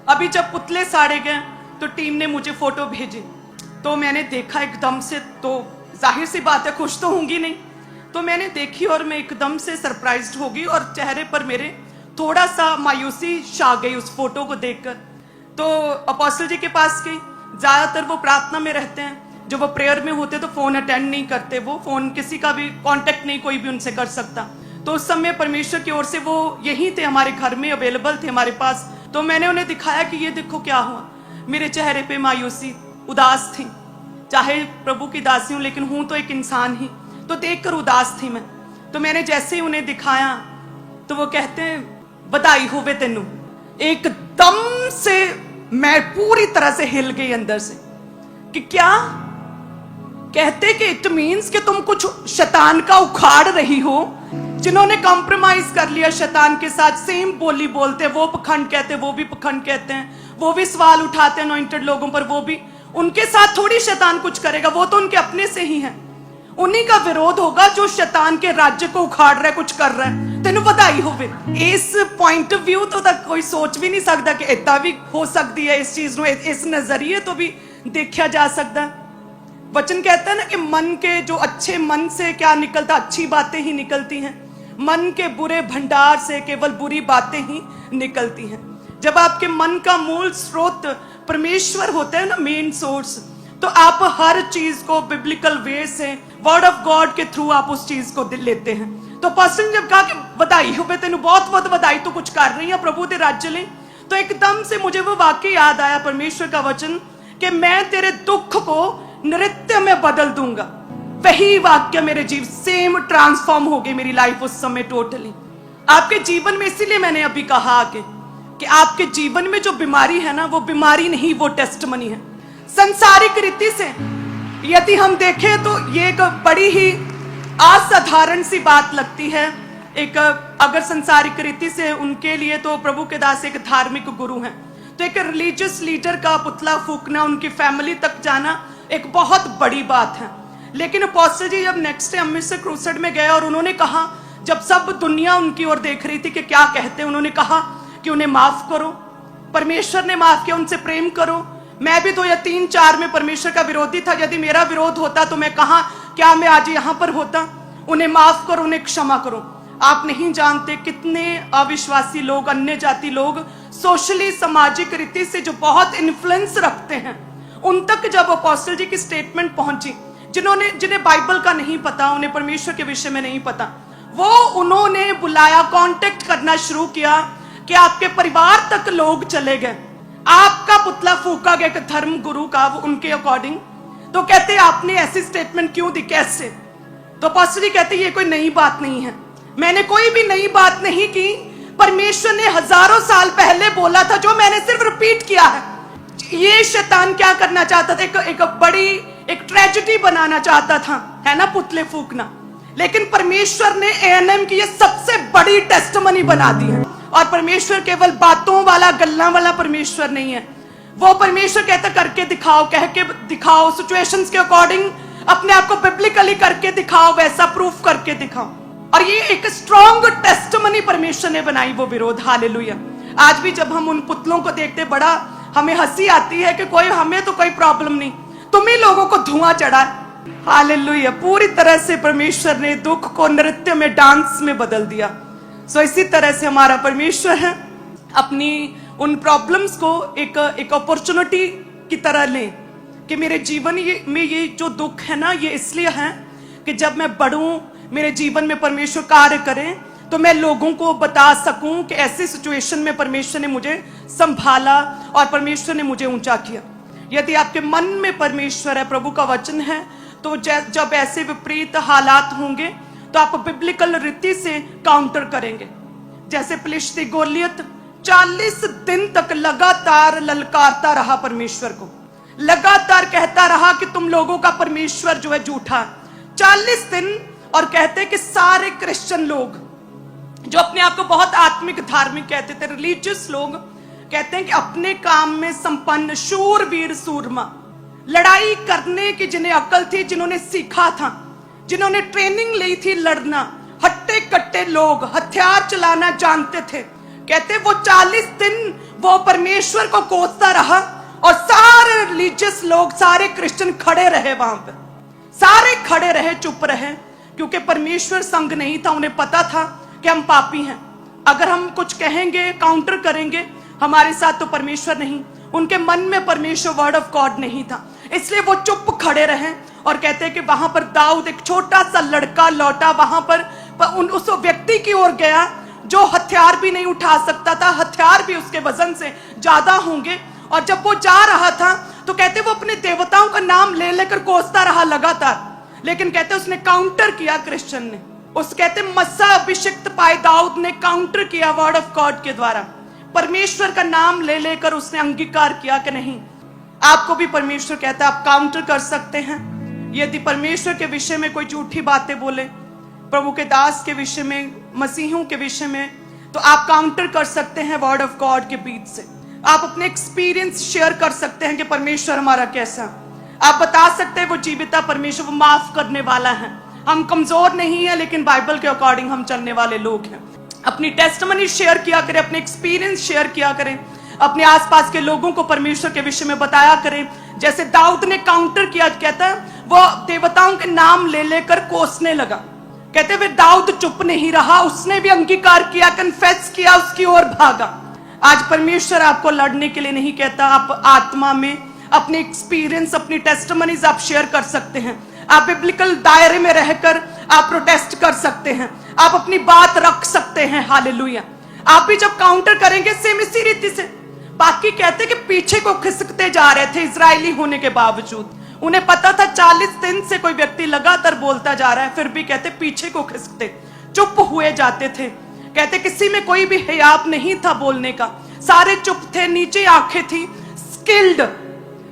अभी जब पुतले साड़े गए तो टीम ने मुझे फोटो भेजी, तो मैंने देखा एकदम से, तो जाहिर सी बात है खुश तो होंगी नहीं, तो मैंने देखी और मैं एकदम से सरप्राइज्ड हो गई और चेहरे पर मेरे थोड़ा सा मायूसी छा गई उस फोटो को देखकर। तो अपोस्टल जी के पास गई, ज्यादातर वो प्रार्थना में रहते हैं, जब वो प्रेयर में होते तो फोन अटेंड नहीं करते, वो फोन किसी का भी कांटेक्ट नहीं कोई भी उनसे कर सकता। तो उस समय परमेश्वर की ओर से वो यहीं थे, हमारे घर में अवेलेबल थे हमारे पास। तो मैंने उन्हें दिखाया कि ये देखो क्या हुआ। मेरे चेहरे पे मायूसी, उदास थी, चाहे प्रभु की दासी हूं लेकिन हूं तो एक इंसान ही, तो देखकर उदास थी मैं। तो मैंने जैसे ही उन्हें दिखाया तो वो कहते हैं बधाई होवे तेनू। एकदम से मैं पूरी तरह से हिल गई अंदर से कि क्या कहते कि इट मीन्स कि तुम कुछ शैतान का उखाड़ रही हो, जिन्होंने कॉम्प्रोमाइज कर लिया शैतान के साथ, सेम बोली बोलते हैं, वो पखंड कहते हैं, वो भी पखंड कहते हैं, वो भी सवाल उठाते हैं अनॉइंटेड लोगों पर, वो भी, उनके साथ थोड़ी शैतान कुछ करेगा, वो तो उनके अपने से ही है, उन्हीं का विरोध होगा जो शैतान के राज्य को उखाड़ रहा है, कुछ कर रहा है। तेनू बधाई होवे। इस पॉइंट ऑफ व्यू तो तक कोई सोच भी नहीं सकता कि इतना भी हो सकती है, इस चीज में इस नजरिए तो भी देखा जा सकता है। वचन कहता है ना कि मन के जो अच्छे मन से क्या निकलता, अच्छी बातें ही निकलती हैं, मन के बुरे भंडार से केवल बुरी बातें ही निकलती हैं। जब आपके मन का मूल स्रोत परमेश्वर होता है ना, मेन सोर्स, तो आप हर चीज को बिब्लिकल वे से, वर्ड ऑफ गॉड के थ्रू आप उस चीज को लेते हैं। तो पर्सन जब कहा कि बधाई हो बे तेनू, बहुत बहुत बधाई, तो कुछ कर रही है प्रभु दे राज्य ले, तो एकदम से मुझे वो वाक्य याद आया, परमेश्वर का वचन, कि मैं तेरे दुख को नृत्य में बदल दूंगा। वही वाक्य मेरे जीवन सेम ट्रांसफॉर्म हो गई मेरी लाइफ उस समय टोटली। आपके जीवन में, इसीलिए मैंने अभी कहा कि आपके जीवन में जो बीमारी है ना, वो बीमारी नहीं, वो टेस्टमनी है। संसारिक रीति से यदि हम देखें तो ये एक बड़ी ही असाधारण सी बात लगती है। एक अगर संसारिक रीति से उनके लिए तो प्रभु के दास एक धार्मिक गुरु हैं, तो एक रिलीजियस लीडर का पुतला फूकना, उनकी फैमिली तक जाना एक बहुत बड़ी बात है। लेकिन अपोस्टल जी जब नेक्स्ट डे अमृतसर क्रूसेड में गए और उन्होंने कहा, जब सब दुनिया उनकी ओर देख रही थी कि क्या कहते हैं, उन्होंने कहा कि उन्हें माफ करो, परमेश्वर ने माफ किया, उनसे प्रेम करो। मैं भी 2003-4 में परमेश्वर का विरोधी था, यदि मेरा विरोध होता तो मैं कहा, क्या मैं आज यहां पर होता। उन्हें माफ करो, उन्हें क्षमा करो। आप नहीं जानते कितने अविश्वासी लोग, अन्य जाति लोग, सोशली सामाजिक रीति से जो बहुत इन्फ्लुएंस रखते हैं, उन तक जब अपोस्टल जी की स्टेटमेंट पहुंची, जिन्हें बाइबल का नहीं पता, उन्हें परमेश्वर के विषय में नहीं पता, वो उन्होंने बुलाया, कांटेक्ट करना शुरू किया कि आपके परिवार तक लोग चले गए, आपका पुतला फूका गया एक धर्म गुरु का, वो उनके अकॉर्डिंग। तो कहते आपने ऐसी स्टेटमेंट क्यों दी, कैसे? तो पास्टर जी कहते ये कोई नई बात नहीं है, मैंने कोई भी नई बात नहीं की, परमेश्वर ने हजारों साल पहले बोला था, जो मैंने सिर्फ रिपीट किया है। ये शैतान क्या करना चाहता था, एक बड़ी एक ट्रेजेडी बनाना चाहता था, है ना, पुतले फूकना। लेकिन परमेश्वर ने एएनएम की ये सबसे बड़ी टेस्टमनी बना दी है। और परमेश्वर केवल बातों वाला, गल्ला वाला परमेश्वर नहीं है, वो परमेश्वर कहता करके दिखाओ, कह के दिखाओ, सिचुएशंस के अकॉर्डिंग अपने आप को बिब्लिकली करके दिखाओ, वैसा प्रूफ करके दिखाओ। और ये एक स्ट्रॉन्ग टेस्टमनी परमेश्वर ने बनाई, वो विरोध। हालेलुया। आज भी जब हम उन पुतलों को देखते, बड़ा हमें हंसी आती है कि कोई, हमें तो कोई प्रॉब्लम नहीं, तुम ही लोगों को धुआं चढ़ा। हालेलुया। पूरी तरह से परमेश्वर ने दुख को नृत्य में, डांस में बदल दिया। सो इसी तरह से हमारा परमेश्वर है, अपनी उन प्रॉब्लम्स को एक अपॉर्चुनिटी की तरह लें कि मेरे जीवन में ये जो दुख है ना, ये इसलिए है कि जब मैं बढ़ूं, मेरे जीवन में परमेश्वर कार्य करें, तो मैं लोगों को बता सकूं कि ऐसी सिचुएशन में परमेश्वर ने मुझे संभाला और परमेश्वर ने मुझे ऊंचा किया। यदि आपके मन में परमेश्वर है, प्रभु का वचन है, तो जब ऐसे विपरीत हालात होंगे तो आप बिब्लिकल रीति से काउंटर करेंगे। जैसे फिलिस्ती गोलियत 40 दिन तक लगातार ललकारता रहा परमेश्वर को, लगातार कहता रहा कि तुम लोगों का परमेश्वर जो है झूठा। 40 दिन। और कहते कि सारे क्रिश्चियन लोग जो अपने आप को बहुत आत्मिक, धार्मिक कहते थे, रिलीजियस लोग, कहते हैं कि अपने काम में संपन्न, शूरवीर, सूरमा, लड़ाई करने की जिन्हें अकल थी, जिन्होंने सीखा था, जिन्होंने ट्रेनिंग ली थी लड़ना, हट्टे कट्टे लोग हथियार चलाना जानते थे। कहते वो 40 दिन वो परमेश्वर को कोसता रहा और सारे रिलीजियस लोग, सारे क्रिश्चियन खड़े रहे वहां पर, सारे खड़े रहे, चुप रहे, क्योंकि परमेश्वर संग नहीं था। उन्हें पता था कि हम पापी हैं, अगर हम कुछ कहेंगे, काउंटर करेंगे हमारे साथ, तो परमेश्वर नहीं। उनके मन में परमेश्वर वर्ड ऑफ गॉड नहीं था, इसलिए वो चुप खड़े रहे। और कहते हैं कि वहां पर दाऊद, एक छोटा सा लड़का लौटा, वहां पर उस व्यक्ति की ओर गया जो हथियार भी नहीं उठा सकता था, हथियार भी उसके वजन से ज्यादा होंगे। और जब वो जा रहा था तो कहते वो अपने देवताओं का नाम ले लेकर कोसता रहा लगातार, लेकिन कहते उसने काउंटर किया, क्रिश्चियन ने, उस कहते मस्सा अभिषिक्त पाए दाऊद ने काउंटर किया वर्ड ऑफ गॉड के द्वारा। परमेश्वर का नाम ले लेकर उसने अंगीकार किया कि नहीं, आपको भी परमेश्वर कहता है आप काउंटर कर सकते हैं। यदि परमेश्वर के विषय में कोई झूठी बातें बोले, प्रभु के दास के विषय में, मसीहों के विषय में, तो आप काउंटर कर सकते हैं वर्ड ऑफ गॉड के बीच से। आप अपने एक्सपीरियंस शेयर कर सकते हैं कि परमेश्वर हमारा कैसा। आप बता सकते हैं वो जीविता परमेश्वर, वो माफ करने वाला है। हम कमजोर नहीं है, लेकिन बाइबल के अकॉर्डिंग हम चलने वाले लोग हैं। अपनी टेस्टमनी शेयर किया करें, अपने एक्सपीरियंस शेयर किया करें, अपने आसपास के लोगों को परमेश्वर के विषय में बताया करें। जैसे दाऊद ने काउंटर किया, कहता है वो देवताओं के नाम ले लेकर कोसने लगा। कहते हुए दाऊद चुप नहीं रहा, उसने भी अंगीकार किया, कन्फेस किया, उसकी ओर भागा। आज परमेश्वर आपको लड़ने के लिए नहीं कहता, आप आत्मा में अपने एक्सपीरियंस, अपनी टेस्टमनीज आप शेयर कर सकते हैं। आप बिब्लिकल दायरे में रहकर आप प्रोटेस्ट कर सकते हैं, आप अपनी बात रख सकते हैं। हालेलुया। आप भी जब काउंटर करेंगे सेम इसी रीति से। बाकी कहते कि पीछे को खिसकते जा रहे थे इजरायली होने के बावजूद, उन्हें पता था 40 दिन से कोई व्यक्ति लगातार बोलता जा रहा है, फिर भी कहते पीछे को खिसकते, चुप हुए जाते थे। कहते किसी में कोई भी हियाब नहीं था बोलने का, सारे चुप थे, नीचे आंखें थी, स्किल्ड,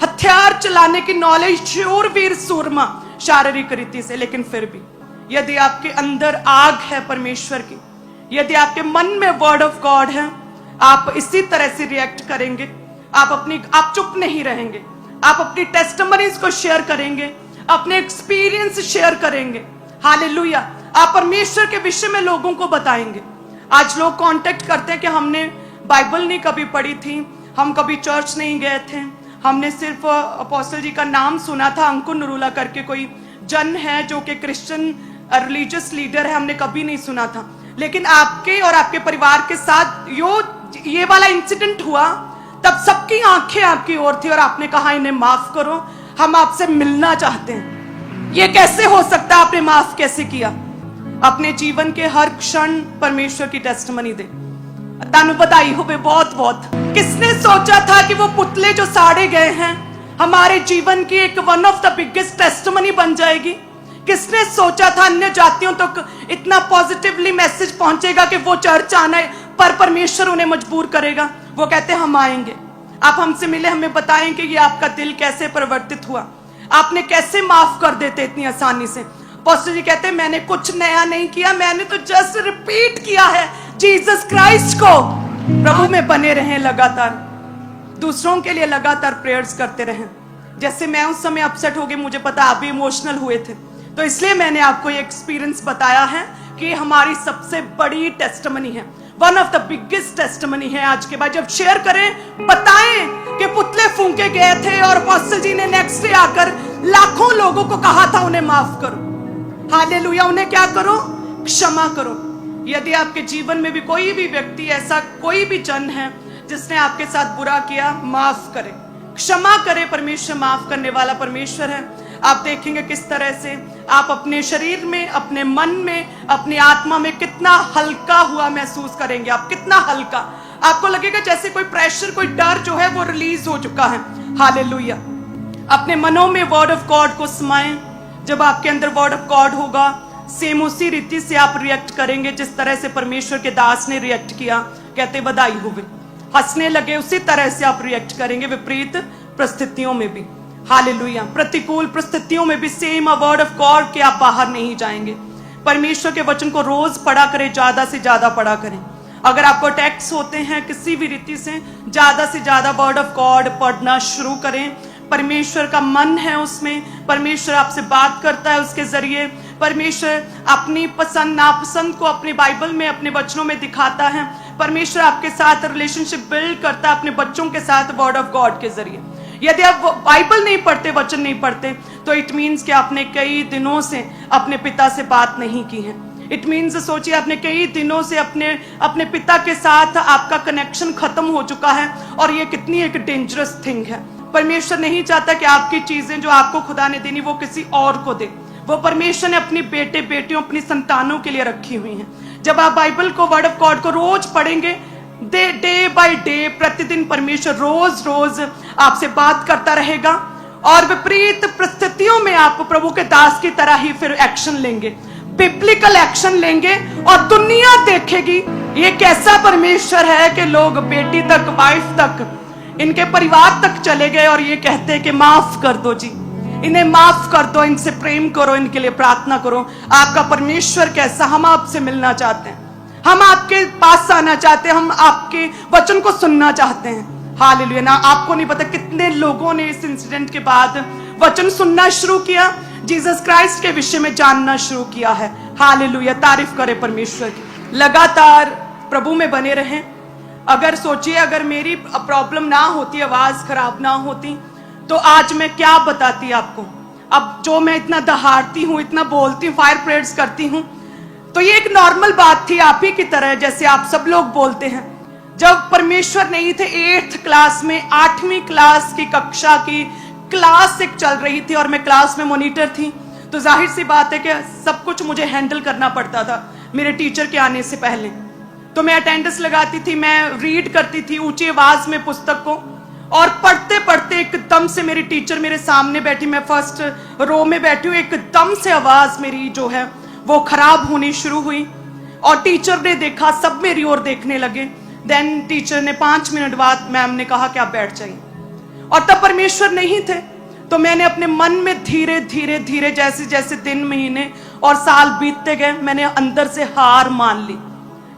हथियार चलाने की नॉलेज, शूरवीर सूरमा शारीरिक रीति से। लेकिन फिर भी यदि आपके अंदर आग है परमेश्वर की, यदि आपके मन में वर्ड ऑफ गॉड है, आप इसी तरह से रिएक्ट करेंगे। आप चुप नहीं रहेंगे, आप अपनी टेस्टमनीज को शेयर करेंगे, अपने एक्सपीरियंस शेयर करेंगे। हालेलुया। आप परमेश्वर के विषय में लोगों को बताएंगे। आज लोग कांटेक्ट करते हैं कि हमने बाइबल नहीं कभी पढ़ी थी, हम कभी चर्च नहीं गए थे, हमने सिर्फ अपोस्टल जी का नाम सुना था, अंकुर नरूला करके कोई जन है जो कि क्रिश्चियन रिलीजियस लीडर है, हमने कभी नहीं सुना था। लेकिन आपके और आपके परिवार के साथ ये वाला इंसिडेंट हुआ, तब सबकी आंखें आपकी ओर थी और आपने कहा इन्हें माफ करो, हम आपसे मिलना चाहते हैं। ये कैसे हो सकता है? आपने माफ कैसे किया? अपने जीवन के हर क्षण परमेश्वर की टेस्टमनी दे। तानु बधाई हो बहुत बहुत। किसने सोचा था कि वो पुतले जो साड़े गए हैं हमारे जीवन की एक one of the biggest testimony बन जाएगी? किसने सोचा था अन्य जातियों तक इतना पॉजिटिवली मैसेज पहुंचेगा कि वो चर्च आना, पर परमेश्वर उन्हें मजबूर करेगा। वो कहते हम आएंगे, आप हमसे मिले, हमें बताएं कि ये आपका दिल कैसे परिवर्तित हुआ, आपने कैसे माफ कर देते इतनी आसानी से। पास्टर जी कहते मैंने कुछ नया नहीं किया, मैंने तो जस्ट रिपीट किया है जीसस क्राइस्ट को। प्रभु में बने रहें, लगातार दूसरों के लिए लगातार प्रेयर्स करते रहें। जैसे मैं उस समय अपसेट हो गई, मुझे पता आप भी इमोशनल हुए थे, तो इसलिए मैंने आपको ये एक्सपीरियंस बताया है कि हमारी सबसे बड़ी टेस्टमनी है, one of the biggest testimony है। आज के बाद जब शेयर करें, बताएं कि पुतले फूंके गए थे और पास्टर जी ने नेक्स्ट डे आकर लाखों लोगों को कहा था उन्हें माफ करो। हालेलुया। उन्हें क्या करो? क्षमा करो। यदि आपके जीवन में भी कोई भी व्यक्ति, ऐसा कोई भी जन है जिसने आपके साथ बुरा किया, माफ करें, क्षमा करें। परमेश्वर माफ करने वाला परमेश्वर है। आप देखेंगे किस तरह से आप अपने शरीर में, अपने मन में, अपनी आत्मा में कितना हल्का हुआ महसूस करेंगे। आप कितना हल्का, आपको लगेगा जैसे कोई प्रेशर, कोई डर जो है वो रिलीज हो चुका है। हालेलुया। अपने मनों में वर्ड ऑफ गॉड को समाएं। जब आपके अंदर वर्ड ऑफ गॉड होगा, सेम उसी रीति से आप रिएक्ट करेंगे जिस तरह से परमेश्वर के दास ने रिएक्ट किया। कहते बधाई हुए, हंसने लगे, उसी तरह से आप रिएक्ट करेंगे विपरीत परिस्थितियों में भी। हालेलुया। प्रतिकूल परिस्थितियों में भी सेम वर्ड ऑफ गॉड के आप बाहर नहीं जाएंगे। परमेश्वर के वचन को रोज पढ़ा करें, ज्यादा से ज्यादा पढ़ा करें। अगर आपको अटैक्स होते हैं किसी भी रीति से ज्यादा वर्ड ऑफ गॉड पढ़ना शुरू करें। परमेश्वर का मन है उसमें, परमेश्वर आपसे बात करता है उसके जरिए। परमेश्वर अपनी पसंद नापसंद को अपनी बाइबल में, अपने वचनों में दिखाता है। परमेश्वर आपके साथ रिलेशनशिप बिल्ड करता है अपने बच्चों के साथ वर्ड ऑफ गॉड के जरिए। यदि आप बाइबल नहीं पढ़ते, वचन नहीं पढ़ते, तो इट मीन्स कि आपने कई दिनों से अपने पिता से बात नहीं की है। इट मीन्स सोचिए आपने कई दिनों से अपने पिता के साथ आपका कनेक्शन खत्म हो चुका है, और ये कितनी एक डेंजरस थिंग है। परमेश्वर नहीं चाहता कि आपकी चीजें जो आपको खुदा ने देनी वो किसी और को दे। वो परमेश्वर ने अपनी बेटे बेटियों, अपनी संतानों के लिए रखी हुई हैं। जब आप बाइबल को, वर्ड ऑफ गॉड को रोज पढ़ेंगे, डे बाय डे, प्रतिदिन परमेश्वर रोज रोज आपसे बात करता रहेगा, और विपरीत परिस्थितियों में आप प्रभु के दास की तरह ही फिर एक्शन लेंगे, बिब्लिकल एक्शन लेंगे, और दुनिया देखेगी ये कैसा परमेश्वर है कि लोग बेटी तक, वाइफ तक, इनके परिवार तक चले गए और ये कहते हैं कि माफ कर दो जी, इन्हें माफ कर दो, इनसे प्रेम करो, इनके लिए प्रार्थना करो। आपका परमेश्वर कैसा, हम आपसे मिलना चाहते हैं, हम आपके पास आना चाहते हैं, हम आपके वचन को सुनना चाहते हैं। हालेलुया। ना आपको नहीं पता कितने लोगों ने इस इंसिडेंट के बाद वचन सुनना शुरू किया, जीसस क्राइस्ट के विषय में जानना शुरू किया है। हालेलुया। तारीफ करे परमेश्वर की। लगातार प्रभु में बने रहें। अगर सोचिए, अगर मेरी प्रॉब्लम ना होती, आवाज खराब ना होती, तो आज मैं क्या बताती आपको। अब जो मैं इतना दहाड़ती हूँ, इतना बोलती हूँ, फायर प्रेयर्स करती हूँ, तो ये एक नॉर्मल बात थी, आप ही की तरह, जैसे आप सब लोग बोलते हैं। जब परमेश्वर नहीं थे, 8th क्लास में, 8वीं क्लास की कक्षा की क्लास एक चल रही थी और मैं क्लास में मॉनिटर थी, तो जाहिर सी बात है कि सब कुछ मुझे हैंडल करना पड़ता था मेरे टीचर के आने से पहले। तो मैं अटेंडेंस लगाती थी, मैं रीड करती थी ऊंची आवाज में पुस्तक को, और पढ़ते पढ़ते एकदम से मेरी टीचर मेरे सामने बैठी, मैं फर्स्ट रो में बैठी हूँ, एकदम से आवाज मेरी जो है वो खराब होनी शुरू हुई, और टीचर ने देखा, सब मेरी ओर देखने लगे। देन टीचर ने 5 मिनट बाद मैम ने कहा कि आप बैठ जाइए, और तब परमेश्वर नहीं थे। तो मैंने अपने मन में धीरे धीरे धीरे, जैसे जैसे दिन, महीने और साल बीतते गए, मैंने अंदर से हार मान ली।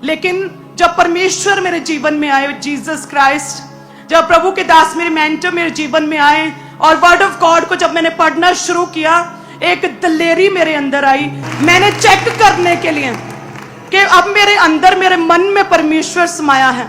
लेकिन जब परमेश्वर मेरे जीवन में आए, जीसस क्राइस्ट, जब प्रभु के दास मेरे मेंटर मेरे जीवन में आए, और वर्ड ऑफ गॉड को जब मैंने पढ़ना शुरू किया, एक दिलेरी मेरे अंदर आई। मैंने चेक करने के लिए कि अब मेरे अंदर, मेरे मन में परमेश्वर समाया है।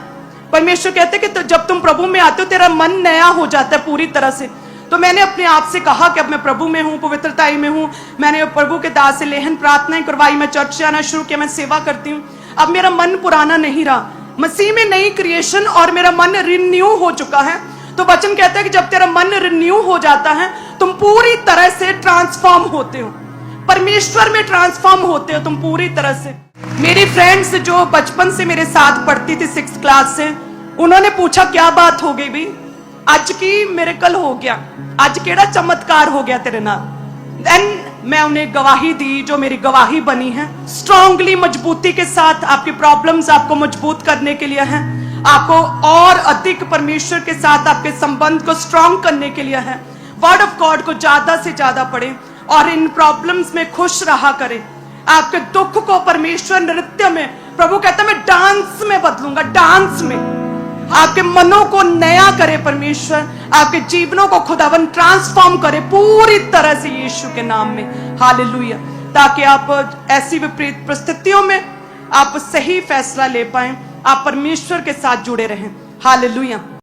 परमेश्वर कहते कि तो जब तुम प्रभु में आते हो, तेरा मन नया हो जाता है पूरी तरह से। तो मैंने अपने आप से कहा कि अब मैं प्रभु में हूँ, पवित्रताई में हूँ। मैंने प्रभु के दास से लेहन प्रार्थनाएं करवाई, मैं चर्च जाना शुरू किया, मैं सेवा करती हूँ। अब मेरा मन पुराना नहीं रहा, मसीह में नई क्रिएशन, और मेरा मन रिन्यू हो चुका है। तो वचन कहता है कि जब तेरा मन रिन्यू हो जाता है, तुम पूरी तरह से ट्रांसफॉर्म होते हो, परमेश्वर में ट्रांसफॉर्म होते हो तुम पूरी तरह से। मेरी फ्रेंड्स जो बचपन से मेरे साथ पढ़ती थी 6th क्लास से, उन्होंने पूछा क्या बात हो गई भी, आज की मिरेकल हो गया, आज केड़ा चमत्कार हो गया तेरे नाल। देन मैं उन्हें गवाही दी, जो मेरी गवाही बनी है, स्ट्रांगली, मजबूती के साथ। आपकी प्रॉब्लम्स आपको मजबूत करने के लिए हैं, आपको और अधिक परमेश्वर के साथ आपके संबंध को स्ट्रांग करने के लिए है। वर्ड ऑफ गॉड को ज्यादा से ज्यादा पढ़ें, और इन प्रॉब्लम्स में खुश रहा करें। आपके दुख को परमेश्वर नृत्य में, प्रभु कहता है मैं डांस में बदलूंगा, डांस में। आपके मनों को नया करे परमेश्वर, आपके जीवनों को खुदावन ट्रांसफॉर्म करे पूरी तरह से यीशु के नाम में। हालेलुया। ताकि आप ऐसी विपरीत परिस्थितियों में आप सही फैसला ले पाए, आप परमेश्वर के साथ जुड़े रहें। हालेलुया।